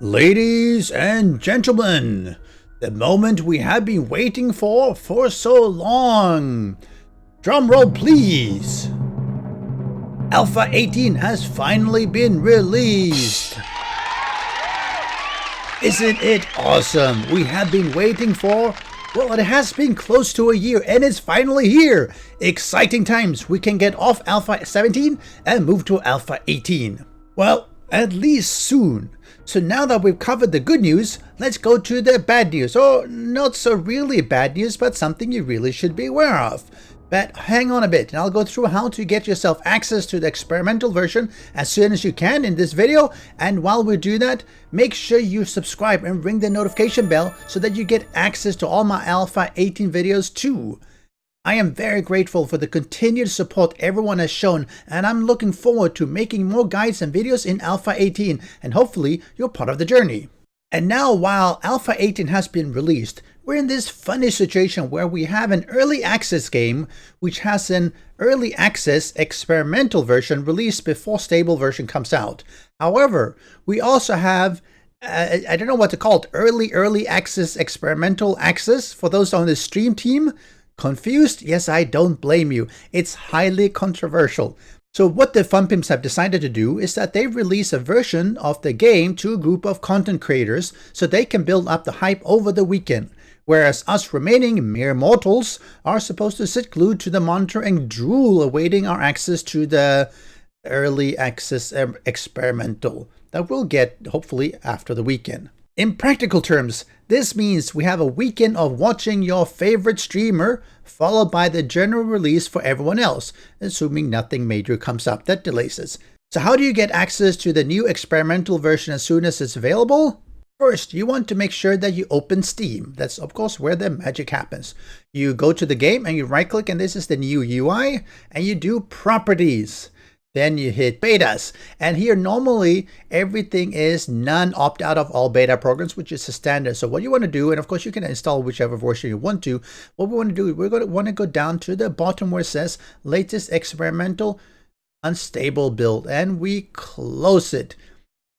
Ladies and gentlemen, the moment we have been waiting for so long. Drumroll please. Alpha 18 has finally been released. Isn't it awesome? We have been waiting for, well, it has been close to a year and it's finally here. Exciting times. We can get off Alpha 17 and move to Alpha 18. Well, at least soon. So now that we've covered the good news, let's go to the bad news. Or not so really bad news, but something you really should be aware of. But hang on a bit, and I'll go through how to get yourself access to the experimental version as soon as you can in this video. And while we do that, make sure you subscribe and ring the notification bell so that you get access to all my Alpha 18 videos too. I am very grateful for the continued support everyone has shown, and I'm looking forward to making more guides and videos in Alpha 18, and hopefully you're part of the journey. And now, while Alpha 18 has been released, we're in this funny situation where we have an early access game which has an early access experimental version released before stable version comes out. However, we also have I don't know what to call it, early access experimental access for those on the stream team. Confused? Yes, I don't blame you. It's highly controversial. So what the Fun Pimps have decided to do is that they release a version of the game to a group of content creators so they can build up the hype over the weekend. Whereas us remaining mere mortals are supposed to sit glued to the monitor and drool awaiting our access to the early access experimental that we'll get hopefully after the weekend. In practical terms, this means we have a weekend of watching your favorite streamer, followed by the general release for everyone else, assuming nothing major comes up that delays us. So how do you get access to the new experimental version as soon as it's available? First, you want to make sure that you open Steam. That's of course where the magic happens. You go to the game and you right click, and this is the new UI, and you do properties. Then you hit betas, and here normally everything is none opt out of all beta programs, which is the standard. So what you want to do, and of course you can install whichever version you want to, what we want to do, we're going to want to go down to the bottom where it says latest experimental unstable build, and we close it.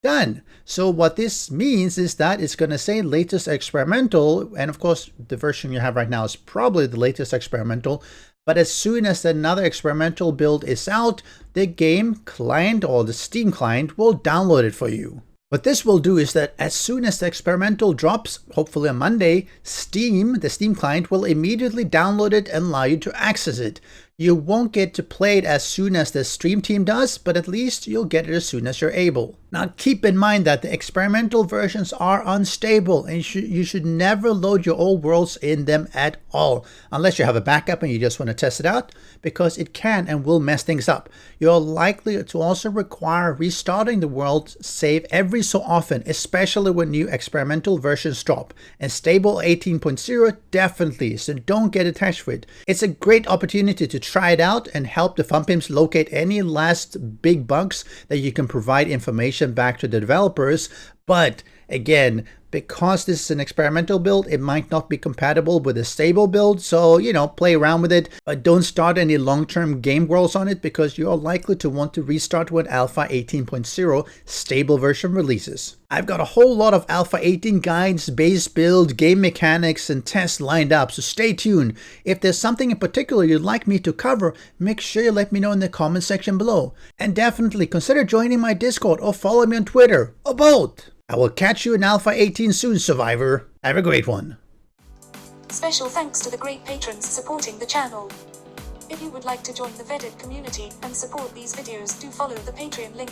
Done. So what this means is that it's going to say latest experimental, and of course the version you have right now is probably the latest experimental. But as soon as another experimental build is out, the game client or the Steam client will download it for you. What this will do is that as soon as the experimental drops, hopefully on Monday, Steam, the Steam client, will immediately download it and allow you to access it. You won't get to play it as soon as the stream team does, but at least you'll get it as soon as you're able. Now keep in mind that the experimental versions are unstable, and you should never load your old worlds in them at all, unless you have a backup and you just want to test it out, because it can and will mess things up. You're likely to also require restarting the world save every so often, especially when new experimental versions drop. And stable 18.0 definitely, so don't get attached to it. It's a great opportunity to try it out and help the Fun Pimps locate any last big bugs that you can provide information back to the developers. But again, because this is an experimental build, it might not be compatible with a stable build. So, play around with it, but don't start any long-term game worlds on it, because you are likely to want to restart when Alpha 18.0 stable version releases. I've got a whole lot of Alpha 18 guides, base build, game mechanics, and tests lined up, so stay tuned. If there's something in particular you'd like me to cover, make sure you let me know in the comment section below. And definitely consider joining my Discord or follow me on Twitter, or both. I will catch you in Alpha 18 soon, Survivor. Have a great one. Special thanks to the great patrons supporting the channel. If you would like to join the vetted community and support these videos, do follow the Patreon link.